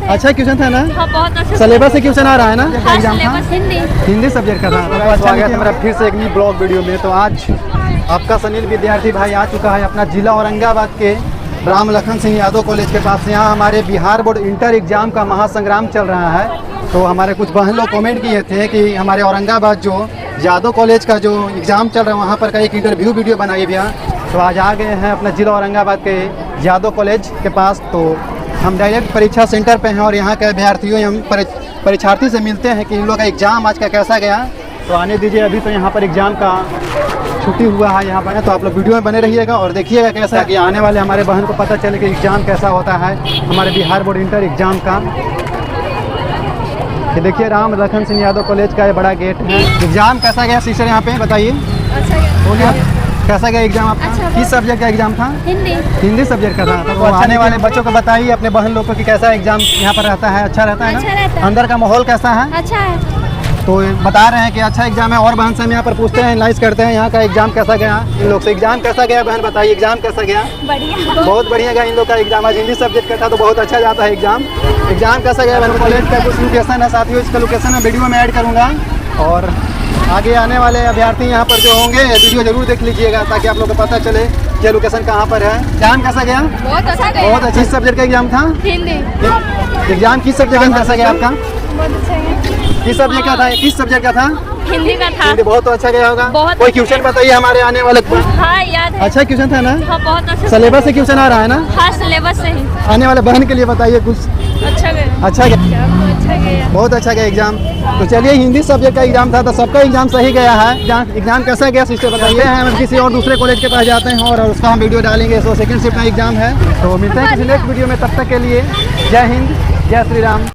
याद है। अच्छा क्वेश्चन था ना? हाँ, बहुत अच्छा। सिलेबस से क्वेश्चन आ रहा है ना? हाँ, एग्जाम था? सिलेबस हिंदी। हिंदी सब्जेक्ट का था। तो स्वागत है मेरा फिर से एक नई ब्लॉग वीडियो में। तो आज आपका सुनील विद्यार्थी भाई आ चुका है अपना जिला औरंगाबाद के राम लखन सिंह यादव कॉलेज के पास। यहाँ हमारे बिहार बोर्ड इंटर एग्जाम का महासंग्राम चल रहा है। तो हमारे कुछ बहन लोग कमेंट किए थे कि हमारे औरंगाबाद जो यादव कॉलेज का जो एग्ज़ाम चल रहा है वहाँ पर का एक इंटरव्यू वीडियो बनाइए भैया। तो आज आ गए हैं अपना जिला औरंगाबाद के यादव कॉलेज के पास। तो हम डायरेक्ट परीक्षा सेंटर पे हैं और यहाँ के अभ्यर्थियों हम परीक्षार्थी से मिलते हैं कि इन लोग का एग्ज़ाम आज का कैसा गया। तो आने दीजिए, अभी तो यहाँ पर एग्ज़ाम का छुट्टी हुआ है यहाँ पर। तो आप लोग वीडियो में बने रहिएगा और देखिएगा कैसा कि आने वाले हमारे बहन को पता चले कि एग्ज़ाम कैसा होता है हमारे बिहार बोर्ड इंटर एग्ज़ाम का। ये देखिए राम लखन सिंह यादव कॉलेज का ये बड़ा गेट है। एग्ज़ाम कैसा गया सिस्टर यहाँ पे बताइए? अच्छा गया। बोलिए कैसा गया एग्ज़ाम आपका? अच्छा, किस सब्जेक्ट का एग्ज़ाम था? हिंदी। हिंदी सब्जेक्ट का था। तो आने वाले बच्चों को बताइए अपने बहन लोग को कि कैसा एग्ज़ाम यहाँ पर रहता है। अच्छा रहता है अच्छा ना? रहता है। अंदर का माहौल कैसा है? अच्छा है। तो बता रहे हैं कि अच्छा एग्जाम है। और बहन से हम यहाँ पर पूछते हैं, एनालाइज करते हैं यहाँ का एग्जाम कैसा गया इन लोग से। एग्जाम कैसा गया बहन बताइए? एग्जाम कैसा गया? बढ़िया। बहुत बढ़िया गया इन लोग का एग्जाम। आज हिंदी सब्जेक्ट का था तो बहुत अच्छा जाता है एग्जाम। एग्जाम कैसा गया बहन? कॉलेज का कुछ लोकेशन है साथियों, इसका लोकेशन मैं वीडियो में ऐड करूँगा और आगे आने वाले अभ्यर्थी यहाँ पर जो होंगे वीडियो जरूर देख लीजिएगा ताकि आप लोग को पता चले कि लोकेशन कहाँ पर है। एग्जाम कैसा गया? बहुत अच्छा गया। बहुत अच्छी सब्जेक्ट का एग्जाम था। हिंदी। एग्जाम किस सब्जेक्ट का कैसा गया आपका? बहुत अच्छा गया। किस सब्जेक्ट का था? किस सब्जेक्ट का था? हिंदी का था। हिंदी बहुत अच्छा गया होगा। बहुत कोई अच्छा क्वेश्चन बताइए हमारे आने वाले को। हाँ, याद है। अच्छा क्वेश्चन था ना? हाँ, बहुत अच्छा। सिलेबस से क्वेश्चन आ रहा है ना? हाँ, सिलेबस से ही। आने वाले बहन के लिए बताइए कुछ। अच्छा गया। अच्छा गया? अच्छा गया। बहुत अच्छा गया एग्जाम। तो चलिए हिंदी सब्जेक्ट का एग्जाम था तो सबका एग्जाम सही गया है। एग्जाम कैसा गया सिस्टर बताइए? हम किसी और दूसरे कॉलेज के पास जाते हैं और उसका हम वीडियो डालेंगे। सो सेकंड शिफ्ट का एग्जाम है। तो मिलते हैं किसी नेक्स्ट वीडियो में, तब तक के लिए जय हिंद, जय श्री राम।